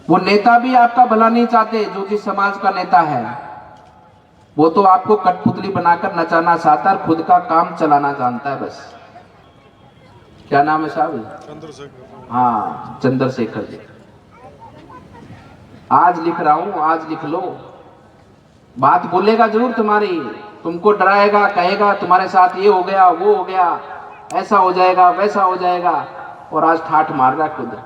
वो नेता भी आपका भला नहीं चाहते। जो जिस समाज का नेता है वो तो आपको कठपुतली बनाकर नचाना चाहता है, खुद का काम चलाना जानता है बस। क्या नाम है साहब? चंद्रशेखर। हाँ, चंद्रशेखर जी। आज लिख रहा हूं, आज लिख लो। बात बोलेगा जरूर तुम्हारी, तुमको डराएगा, कहेगा तुम्हारे साथ ये हो गया, वो हो गया, ऐसा हो जाएगा, वैसा हो जाएगा, और आज ठाठ मार रहा खुद।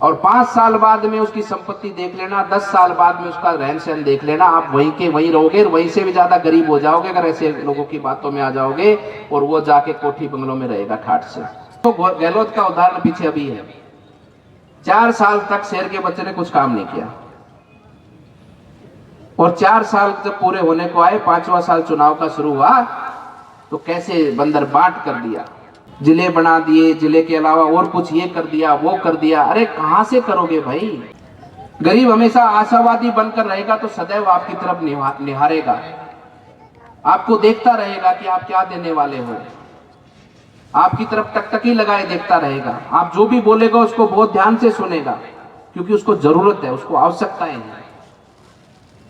और 5 साल बाद में उसकी संपत्ति देख लेना, 10 साल बाद में उसका रहन सहन देख लेना, आप वहीं के वहीं रहोगे और वहीं से भी ज्यादा गरीब हो जाओगे अगर ऐसे लोगों की बातों में आ जाओगे। और वो जाके कोठी बंगलों में रहेगा ठाठ से। तो गहलोत का उदाहरण पीछे अभी है। 4 साल तक शेर के बच्चे ने कुछ काम नहीं किया, और 4 साल जब पूरे होने को आए, 5वां साल चुनाव का शुरू हुआ, तो कैसे बंदर बाट कर दिया, जिले बना दिए, जिले के अलावा और कुछ ये कर दिया, वो कर दिया। अरे कहां से करोगे भाई? गरीब हमेशा आशावादी बनकर रहेगा तो सदैव आपकी तरफ निहारेगा, आपको देखता रहेगा कि आप क्या देने वाले हो, आपकी तरफ टकटकी लगाए देखता रहेगा। आप जो भी बोलेगा उसको बहुत ध्यान से सुनेगा, क्योंकि उसको जरूरत है, उसको आवश्यकताएं हैं।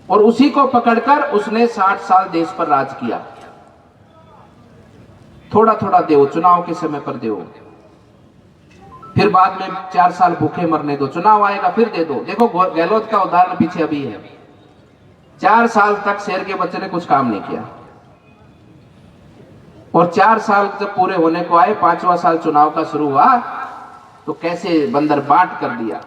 और उसी को पकड़कर उसने 60 साल देश पर राज किया। थोड़ा थोड़ा दो, चुनाव के समय पर दो, फिर बाद में 4 साल भूखे मरने दो, चुनाव आएगा फिर दे दो। देखो गहलोत का उदाहरण पीछे अभी है। 4 साल तक शेर के बच्चे ने कुछ काम नहीं किया, और 4 साल जब पूरे होने को आए, 5वां साल चुनाव का शुरू हुआ, तो कैसे बंदर बाट कर दिया,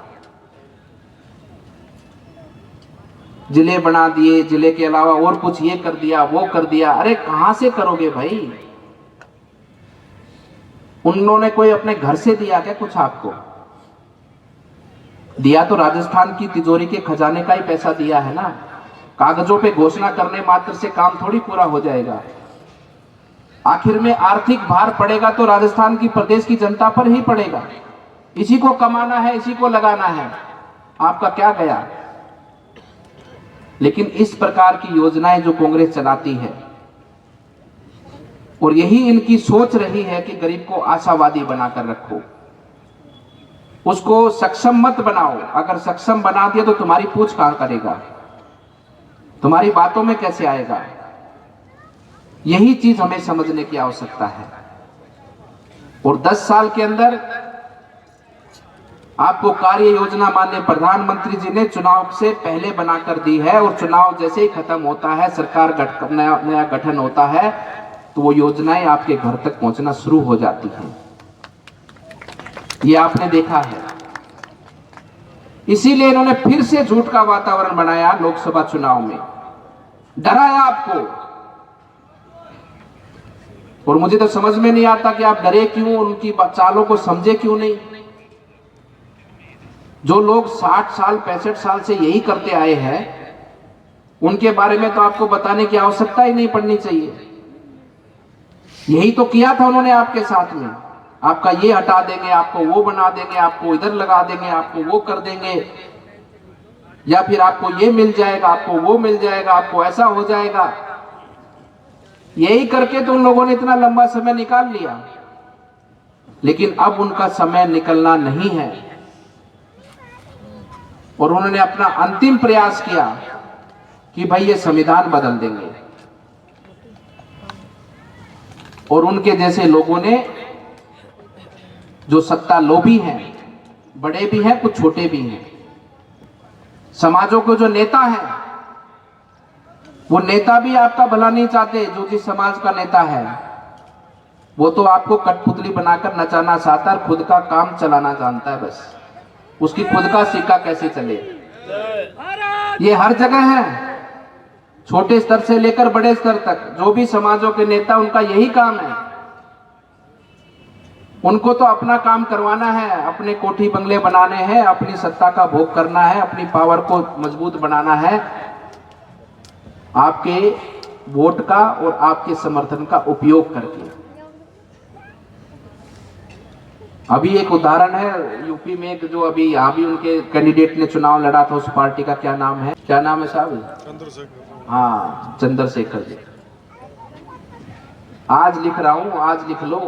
जिले बना दिए, जिले के अलावा और कुछ ये कर दिया, वो कर दिया। अरे कहां से करोगे भाई? उन्होंने कोई अपने घर से दिया क्या कुछ आपको? दिया तो राजस्थान की तिजोरी के खजाने का ही पैसा दिया है ना। कागजों पे घोषणा करने मात्र से काम थोड़ी पूरा हो जाएगा। आखिर में आर्थिक भार पड़ेगा तो राजस्थान की प्रदेश की जनता पर ही पड़ेगा। इसी को कमाना है, इसी को लगाना है, आपका क्या गया? लेकिन इस प्रकार की योजनाएं जो कांग्रेस चलाती है, और यही इनकी सोच रही है कि गरीब को आशावादी बनाकर रखो, उसको सक्षम मत बनाओ। अगर सक्षम बना दिया तो तुम्हारी पूछ कहां करेगा, तुम्हारी बातों में कैसे आएगा? यही चीज हमें समझने की आवश्यकता है। और 10 साल के अंदर आपको कार्य योजना माननीय प्रधानमंत्री जी ने चुनाव से पहले बनाकर दी है, और चुनाव जैसे ही खत्म होता है, सरकार नया गठन होता है, तो वो योजनाएं आपके घर तक पहुंचना शुरू हो जाती हैं। ये आपने देखा है। इसीलिए इन्होंने फिर से झूठ का वातावरण बनाया लोकसभा चुनाव में, डराया आपको। और मुझे तो समझ में नहीं आता कि आप डरे क्यों, उनकी चालों को समझे क्यों नहीं। जो लोग 60 साल 65 साल से यही करते आए हैं, उनके बारे में तो आपको बताने की आवश्यकता ही नहीं पड़नी चाहिए। यही तो किया था उन्होंने आपके साथ में। आपका ये हटा देंगे, आपको वो बना देंगे, आपको इधर लगा देंगे, आपको वो कर देंगे, या फिर आपको ये मिल जाएगा, आपको वो मिल जाएगा, आपको ऐसा हो जाएगा। यही करके तो उन लोगों ने इतना लंबा समय निकाल लिया। लेकिन अब उनका समय निकलना नहीं है, और उन्होंने अपना अंतिम प्रयास किया कि भाई ये संविधान बदल देंगे। और उनके जैसे लोगों ने, जो सत्ता लोभी हैं, बड़े भी हैं कुछ छोटे भी हैं, समाजों के जो नेता हैं, वो नेता भी आपका भला नहीं चाहते। जो जिस समाज का नेता है वो तो आपको कठपुतली बनाकर नचाना चाहता है, खुद का काम चलाना जानता है बस। उसकी खुद का सिक्का कैसे चले, ये हर जगह है, छोटे स्तर से लेकर बड़े स्तर तक। जो भी समाजों के नेता, उनका यही काम है। उनको तो अपना काम करवाना है, अपने कोठी बंगले बनाने हैं, अपनी सत्ता का भोग करना है, अपनी पावर को मजबूत बनाना है, आपके वोट का और आपके समर्थन का उपयोग करके। अभी एक उदाहरण है यूपी में, एक जो अभी यहाँ भी उनके कैंडिडेट ने चुनाव लड़ा था, उस पार्टी का क्या नाम है? क्या नाम है साहब? चंद्रशेखर। हाँ, चंद्रशेखर जी। आज लिख रहा हूं, आज लिख लो।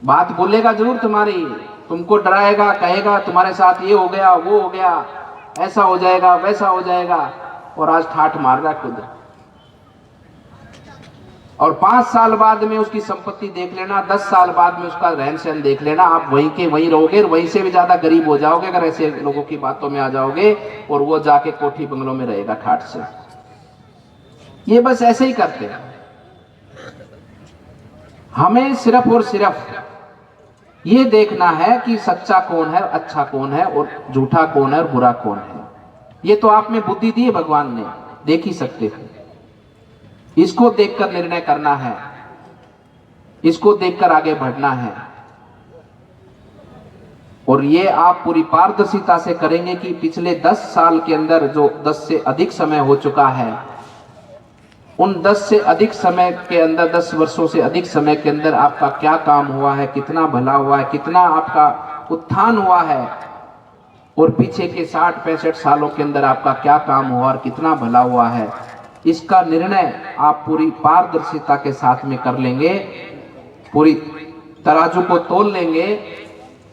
बात बोलेगा जरूर तुम्हारी, तुमको डराएगा, कहेगा तुम्हारे साथ ये हो गया, वो हो गया, ऐसा हो जाएगा, वैसा हो जाएगा, और आज ठाठ मार रहा खुद। और 5 साल बाद में उसकी संपत्ति देख लेना, 10 साल बाद में उसका रहन सहन देख लेना, आप वहीं के वहीं रहोगे, वहीं से भी ज्यादा गरीब हो जाओगे अगर ऐसे लोगों की बातों में आ जाओगे, और वो जाके कोठी बंगलों में रहेगा ठाठ से। ये बस ऐसे ही करते हैं। हमें सिर्फ और सिर्फ ये देखना है कि सच्चा कौन है, अच्छा कौन है, और झूठा कौन है और बुरा कौन है। ये तो आप में बुद्धि दी है भगवान ने, देख ही सकते हो। इसको देखकर निर्णय करना है, इसको देखकर आगे बढ़ना है। और ये आप पूरी पारदर्शिता से करेंगे कि पिछले 10 साल के अंदर जो 10 से अधिक समय हो चुका है, उन 10 से अधिक समय के अंदर, 10 वर्षों से अधिक समय के अंदर आपका क्या काम हुआ है, कितना भला हुआ है, कितना आपका उत्थान हुआ है, और पीछे के 60-65 सालों के अंदर आपका क्या काम हुआ और कितना भला हुआ है, इसका निर्णय आप पूरी पारदर्शिता के साथ में कर लेंगे, पूरी तराजू को तोल लेंगे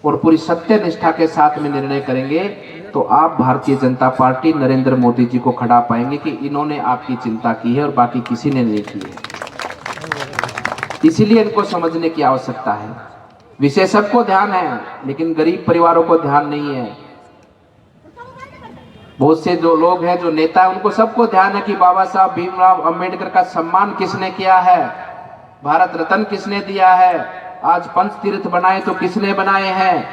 और पूरी सत्य निष्ठा के साथ में निर्णय करेंगे, तो आप भारतीय जनता पार्टी नरेंद्र मोदी जी को खड़ा पाएंगे कि इन्होंने आपकी चिंता की है और बाकी किसी ने नहीं की है। इसीलिए इनको समझने की आवश्यकता है। विषय सबको ध्यान है, लेकिन गरीब परिवारों को ध्यान नहीं है। बहुत से जो लोग हैं, जो नेता है, उनको सबको ध्यान है कि बाबा साहब भीमराव अंबेडकर का सम्मान किसने किया है, भारत रत्न किसने दिया है, आज पंच तीर्थ बनाए तो किसने बनाए हैं,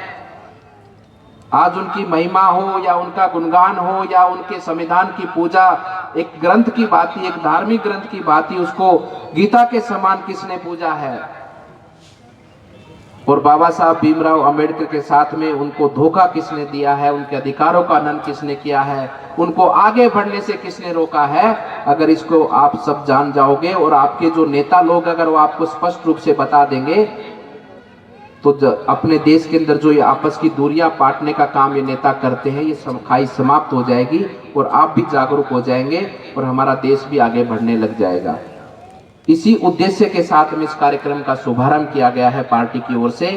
आज उनकी महिमा हो या उनका गुणगान हो या उनके संविधान की पूजा, एक ग्रंथ की बाती, एक धार्मिक ग्रंथ की बाती, उसको गीता के समान किसने पूजा है। और बाबा साहब भीमराव अंबेडकर के साथ में उनको धोखा किसने दिया है, उनके अधिकारों का हनन किसने किया है, उनको आगे बढ़ने से किसने रोका है। अगर इसको आप सब जान जाओगे और आपके जो नेता लोग अगर वो आपको स्पष्ट रूप से बता देंगे, तो अपने देश के अंदर जो ये आपस की दूरियां पाटने का काम ये नेता करते हैं, ये खाई समाप्त हो जाएगी और आप भी जागरूक हो जाएंगे और हमारा देश भी आगे बढ़ने लग जाएगा। इसी उद्देश्य के साथ में इस कार्यक्रम का शुभारंभ किया गया है पार्टी की ओर से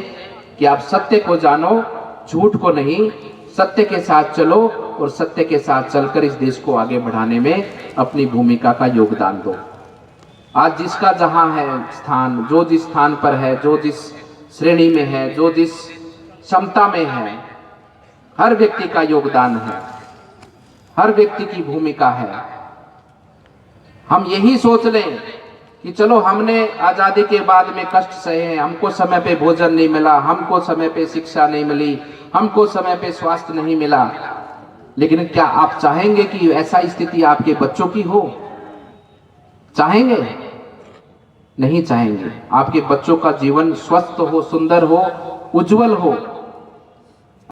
कि आप सत्य को जानो, झूठ को नहीं, सत्य के साथ चलो और सत्य के साथ चलकर इस देश को आगे बढ़ाने में अपनी भूमिका का योगदान दो। आज जिसका जहां है स्थान, जो जिस स्थान पर है, जो जिस श्रेणी में है, जो जिस क्षमता में है, हर व्यक्ति का योगदान है, हर व्यक्ति की भूमिका है। हम यही सोच लें कि चलो हमने आजादी के बाद में कष्ट सहे हैं, हमको समय पे भोजन नहीं मिला, हमको समय पे शिक्षा नहीं मिली, हमको समय पे स्वास्थ्य नहीं मिला, लेकिन क्या आप चाहेंगे कि ऐसा स्थिति आपके बच्चों की हो? चाहेंगे? नहीं चाहेंगे। आपके बच्चों का जीवन स्वस्थ हो, सुंदर हो, उज्जवल हो,